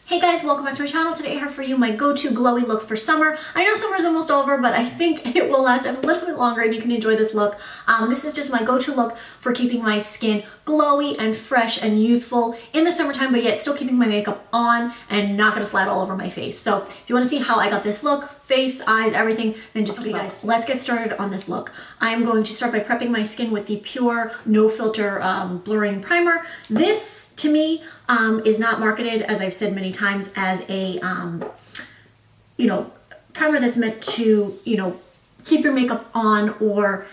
Hey guys, welcome back to my channel. Today I have for you my go-to glowy look for summer. I know summer's almost over, but I think it will last a little bit longer and you can enjoy this look. This is just my go-to look for keeping my skin glowy and fresh and youthful in the summertime, but yet still keeping my makeup on and not gonna slide all over my face. So if you wanna see how I got this look, face, eyes, everything, then just okay guys, let's get started on this look. I'm going to start by prepping my skin with the Pure No Filter Blurring Primer. This to me is not marketed, as I've said many times, as a primer that's meant to keep your makeup on or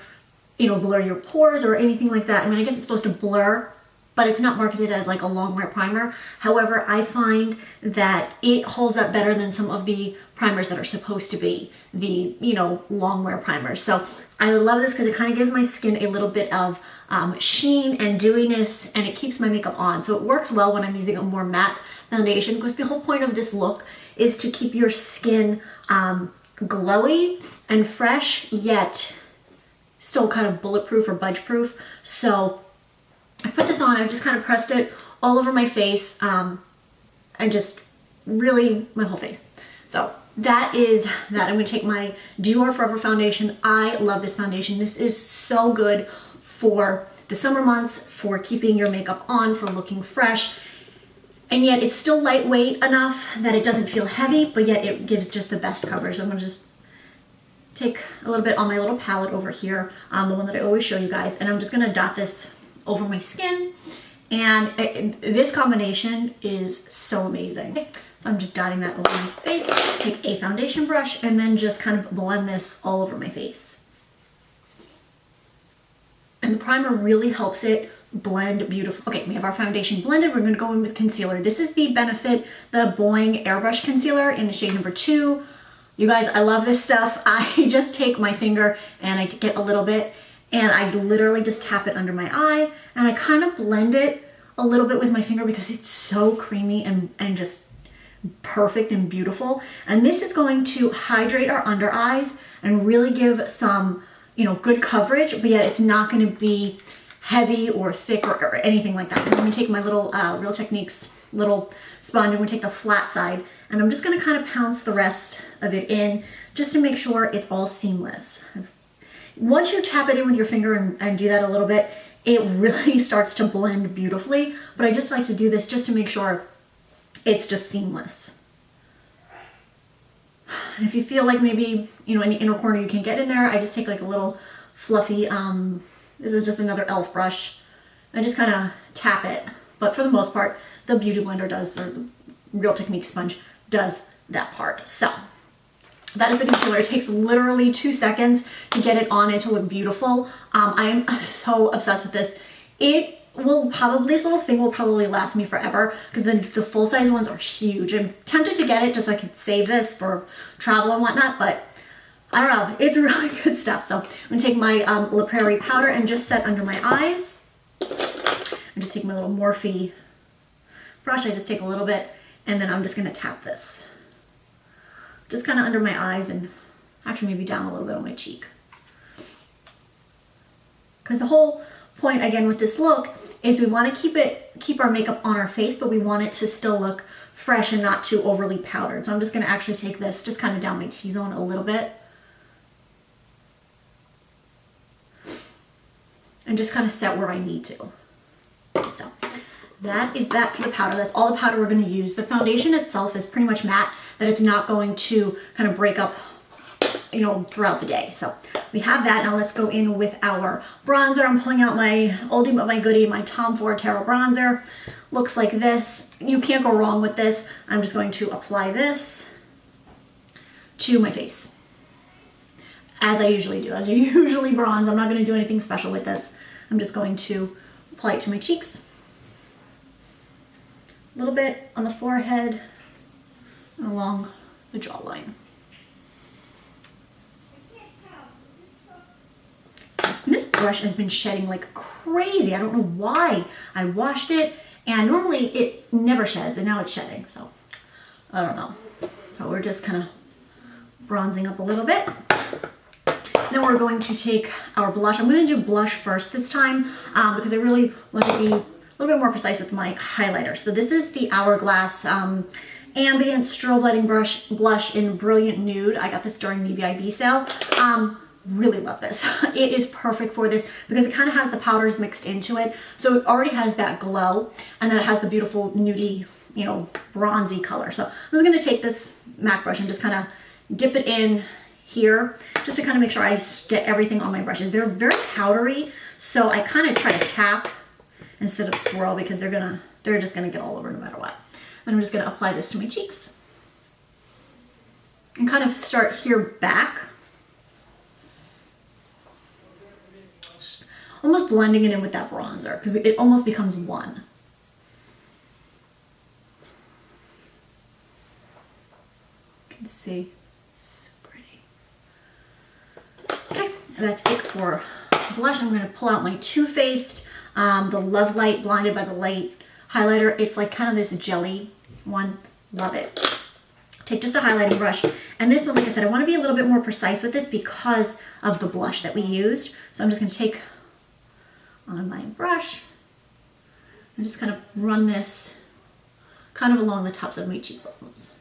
blur your pores or anything like that. I mean, I guess it's supposed to blur, but it's not marketed as like a long wear primer. However, I find that it holds up better than some of the primers that are supposed to be the long wear primers. So I love this because it kind of gives my skin a little bit of sheen and dewiness, and it keeps my makeup on. So it works well when I'm using a more matte foundation, because the whole point of this look is to keep your skin glowy and fresh, yet still kind of bulletproof or budge proof. So I put this on, I've just kind of pressed it all over my face and just really my whole face. So that is that. I'm going to take my Dior Forever foundation. I love this foundation. This is so good for the summer months, for keeping your makeup on, for looking fresh. And yet it's still lightweight enough that it doesn't feel heavy, but yet it gives just the best coverage. I'm going to just take a little bit on my little palette over here, the one that I always show you guys, and I'm just going to dot this over my skin. And this combination is so amazing. So I'm just dotting that over my face. Take a foundation brush and then just kind of blend this all over my face. And the primer really helps it blend beautiful. Okay, we have our foundation blended. We're going to go in with concealer. This is the Benefit, the Boing Airbrush Concealer in the shade number 2. You guys, I love this stuff. I just take my finger and I get a little bit and I literally just tap it under my eye and I kind of blend it a little bit with my finger because it's so creamy and just perfect and beautiful. And this is going to hydrate our under eyes and really give some good coverage, but yet it's not going to be heavy or thick or anything like that. I'm going to take my little Real Techniques little sponge. I'm going to take the flat side and I'm just going to kind of pounce the rest of it in just to make sure it's all seamless. Once you tap it in with your finger and do that a little bit, it really starts to blend beautifully, but I just like to do this just to make sure it's just seamless. And if you feel like maybe, in the inner corner you can get in there, I just take like a little fluffy, this is just another e.l.f. brush. I just kind of tap it. But for the most part, the Beauty Blender does, or the Real Techniques sponge does that part. So that is the concealer. It takes literally 2 seconds to get it on and to look beautiful. I am so obsessed with this. This little thing will probably last me forever because the full-size ones are huge. I'm tempted to get it just so I could save this for travel and whatnot, but I don't know. It's really good stuff. So I'm going to take my La Prairie powder and just set under my eyes. I just take my little Morphe brush. I just take a little bit and then I'm just going to tap this. Just kind of under my eyes and actually maybe down a little bit on my cheek. Because the whole point again with this look is we want to keep our makeup on our face, but we want it to still look fresh and not too overly powdered. So I'm just going to actually take this just kind of down my T-zone a little bit and just kind of set where I need to. So that is that for the powder. That's all the powder we're going to use. The foundation itself is pretty much matte, that it's not going to kind of break up throughout the day. So we have that. Now let's go in with our bronzer. I'm pulling out my oldie but my goodie, my Tom Ford Tarot bronzer. Looks like this. You can't go wrong with this. I'm just going to apply this to my face, as I usually do. As I usually bronze, I'm not going to do anything special with this. I'm just going to apply it to my cheeks. A little bit on the forehead and along the jawline. And this brush has been shedding like crazy. I don't know why. I washed it and normally it never sheds and now it's shedding. So I don't know. So we're just kind of bronzing up a little bit. Then we're going to take our blush. I'm going to do blush first this time because I really want to be a little bit more precise with my highlighter. So this is the Hourglass Ambient Strobe Lighting Blush in Brilliant Nude. I got this during the VIB sale. Really love this. It is perfect for this because it kind of has the powders mixed into it. So it already has that glow, and then it has the beautiful nudie, you know, bronzy color. So I'm just going to take this MAC brush and just kind of dip it in here just to kind of make sure I get everything on my brushes. They're very powdery, so I kind of try to tap instead of swirl because they're just gonna get all over no matter what. And I'm just gonna apply this to my cheeks and kind of start here back, just almost blending it in with that bronzer because it almost becomes one. You can see, so pretty. Okay, and that's it for blush. I'm gonna pull out my Too Faced the Love Light Blinded by the Light highlighter. It's like kind of this jelly one. Love it. Take just a highlighting brush. And this one, like I said, I want to be a little bit more precise with this because of the blush that we used. So I'm just going to take on my brush and just kind of run this kind of along the tops of my cheekbones.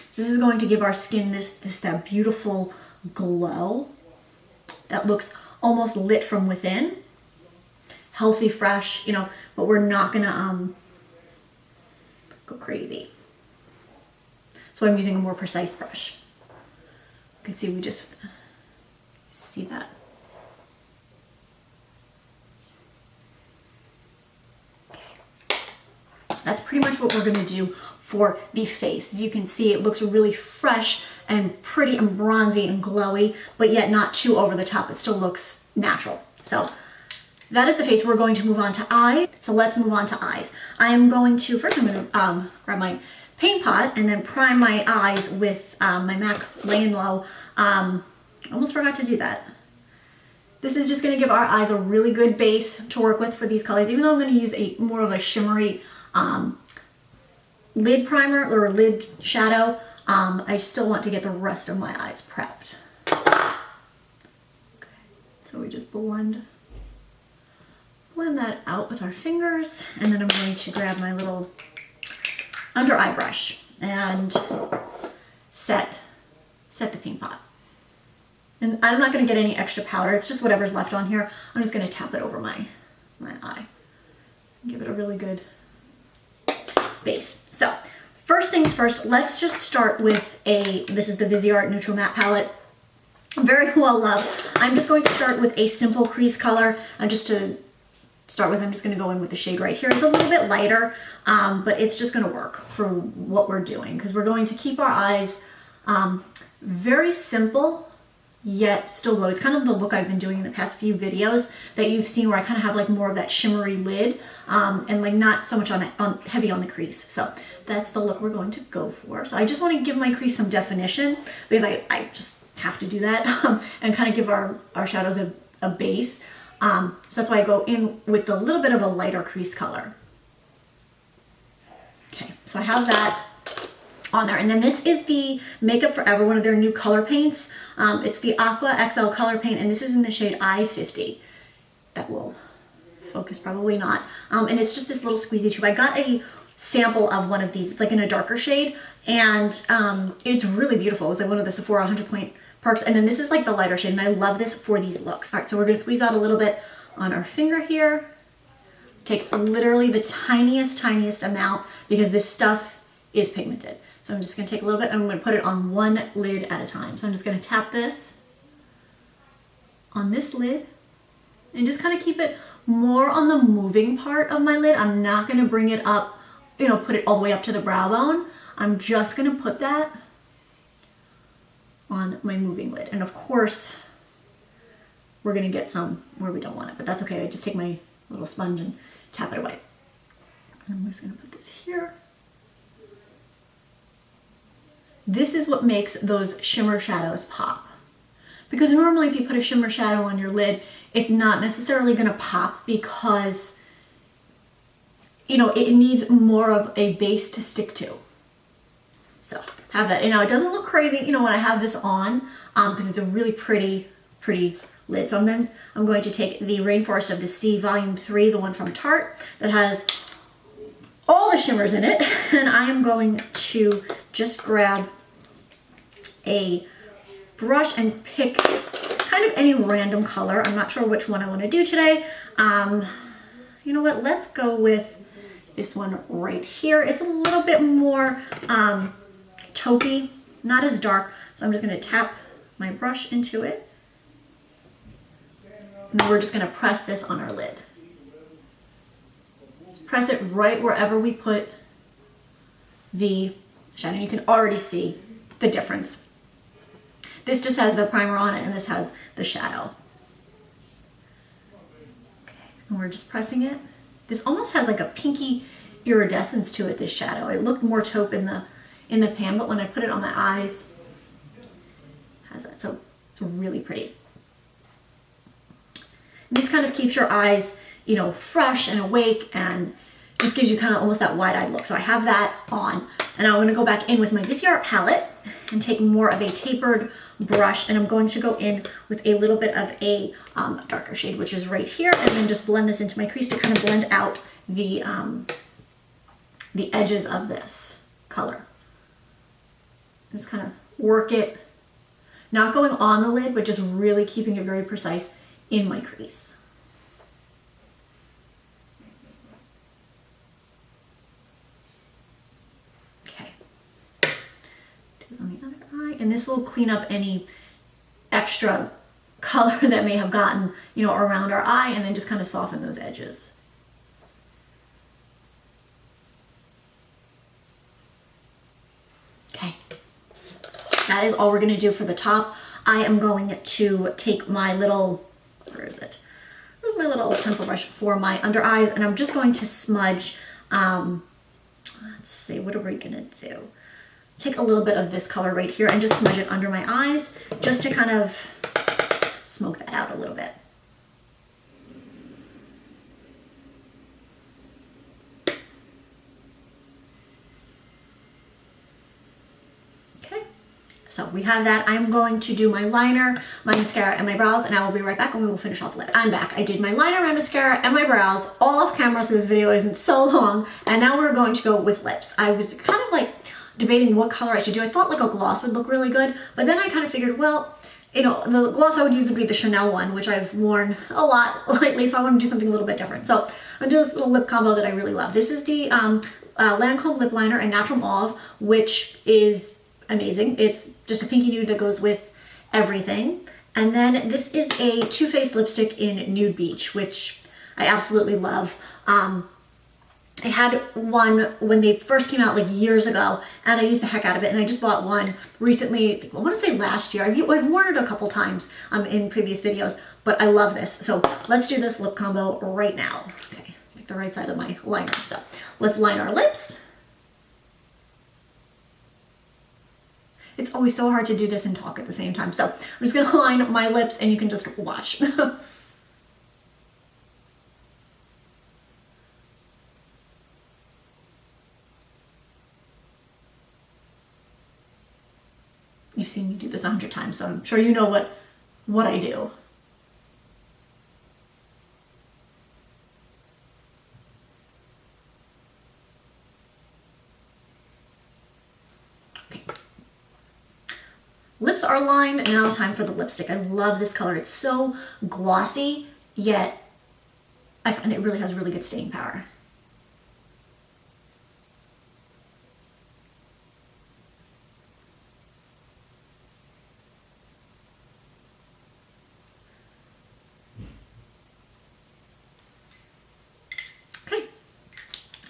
So this is going to give our skin that beautiful glow that looks almost lit from within. Healthy, fresh, you know, but we're not gonna go crazy. So I'm using a more precise brush. You can see we just see that. Okay. That's pretty much what we're gonna do for the face. As you can see, it looks really fresh and pretty and bronzy and glowy, but yet not too over the top. It still looks natural. So that is the face. We're going to move on to eyes. So let's move on to eyes. I am going to, first I'm going to grab my paint pot and then prime my eyes with my MAC Lay and Low. Almost forgot to do that. This is just going to give our eyes a really good base to work with for these colors. Even though I'm going to use more of a shimmery lid primer or lid shadow, I still want to get the rest of my eyes prepped. Okay, so we just blend that out with our fingers, and then I'm going to grab my little under eye brush and set the paint pot. And I'm not going to get any extra powder, it's just whatever's left on here. I'm just going to tap it over my eye. Give it a really good base. So first things first, let's just start with this is the Viseart Neutral Matte Palette. Very well loved. I'm just going to start with a simple crease color, and just to start with, I'm just going to go in with the shade right here. It's a little bit lighter, but it's just going to work for what we're doing because we're going to keep our eyes very simple yet still glow. It's kind of the look I've been doing in the past few videos that you've seen, where I kind of have like more of that shimmery lid and like not so much on heavy on the crease. So that's the look we're going to go for. So I just want to give my crease some definition because I just have to do that and kind of give our shadows a base. So that's why I go in with a little bit of a lighter crease color. Okay, so I have that on there. And then this is the Makeup Forever, one of their new color paints. It's the Aqua XL color paint, and this is in the shade I-50. That will focus, probably not. And it's just this little squeezy tube. I got a sample of one of these. It's like in a darker shade, and it's really beautiful. It was like one of the Sephora 100 point perks, and then this is like the lighter shade, and I love this for these looks. All right, so we're gonna squeeze out a little bit on our finger here. Take literally the tiniest amount because this stuff is pigmented. So I'm just gonna take a little bit and I'm gonna put it on one lid at a time. So I'm just gonna tap this on this lid and just kind of keep it more on the moving part of my lid. I'm not gonna bring it up, you know, put it all the way up to the brow bone. I'm just gonna put that on my moving lid. And of course, we're gonna get some where we don't want it, but that's okay. I just take my little sponge and tap it away. And I'm just gonna put this here. This is what makes those shimmer shadows pop. Because normally if you put a shimmer shadow on your lid, it's not necessarily gonna pop because, you know, it needs more of a base to stick to. So have that. And now it doesn't look crazy, you know, when I have this on, because it's a really pretty lid. So then I'm going to take the Rainforest of the Sea Volume 3, the one from Tarte, that has all the shimmers in it, and I am going to just grab a brush and pick kind of any random color. I'm not sure which one I want to do today. You know what, let's go with this one right here. It's a little bit more taupey, not as dark, so I'm just going to tap my brush into it, and then we're just going to press this on our lid. Just press it right wherever we put the shadow. You can already see the difference. This just has the primer on it, and this has the shadow. Okay, and we're just pressing it. This almost has like a pinky iridescence to it, this shadow. It looked more taupe in the pan, but when I put it on my eyes, it has that. So it's really pretty. And this kind of keeps your eyes, you know, fresh and awake, and just gives you kind of almost that wide-eyed look. So I have that on, and I'm going to go back in with my Busy Art palette and take more of a tapered brush, and I'm going to go in with a little bit of a darker shade, which is right here, and then just blend this into my crease to kind of blend out the edges of this color. Just kind of work it, not going on the lid, but just really keeping it very precise in my crease. Okay. Do it on the other eye, and this will clean up any extra color that may have gotten, you know, around our eye, and then just kind of soften those edges. Okay. That is all we're going to do for the top. I am going to take my little, where is it? Where's my little pencil brush for my under eyes, and I'm just going to smudge, let's see, what are we going to do? Take a little bit of this color right here and just smudge it under my eyes, just to kind of smoke that out a little bit. So we have that. I'm going to do my liner, my mascara, and my brows, and I will be right back and we will finish off the lip. I'm back. I did my liner, my mascara, and my brows all off camera, so this video isn't so long, and now we're going to go with lips. I was kind of like debating what color I should do. I thought like a gloss would look really good, but then I kind of figured, well, you know, the gloss I would use would be the Chanel one, which I've worn a lot lately, so I want to do something a little bit different. So I'm going to do this little lip combo that I really love. This is the Lancome Lip Liner in Natural Mauve, which is amazing. It's just a pinky nude that goes with everything. And then this is a Too Faced lipstick in Nude Beach, which I absolutely love. I had one when they first came out like years ago, and I used the heck out of it, and I just bought one recently, I want to say last year. I've worn it a couple times in previous videos, but I love this. So let's do this lip combo right now. Okay, pick the right side of my liner. So let's line our lips. It's always so hard to do this and talk at the same time. So I'm just going to line my lips, and you can just watch. You've seen me do this 100 times, so I'm sure you know what I do. Okay. Lips are lined, now time for the lipstick. I love this color. It's so glossy, yet I find it really has really good staying power.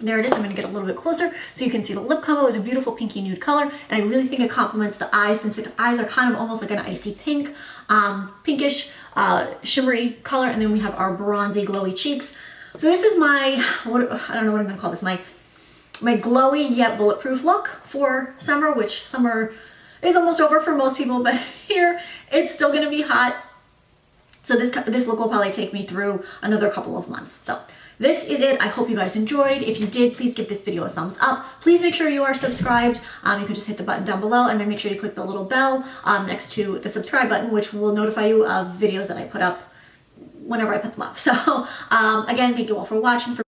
There it is. I'm going to get a little bit closer so you can see the lip combo is a beautiful pinky nude color, and I really think it complements the eyes, since the eyes are kind of almost like an icy pink, pinkish, shimmery color, and then we have our bronzy glowy cheeks. So this is my, I don't know what I'm going to call this, my glowy yet bulletproof look for summer, which summer is almost over for most people, but here it's still going to be hot. So this look will probably take me through another couple of months. So this is it. I hope you guys enjoyed. If you did, please give this video a thumbs up. Please make sure you are subscribed. You can just hit the button down below, and then make sure you click the little bell next to the subscribe button, which will notify you of videos that I put up whenever I put them up. So again, thank you all for watching.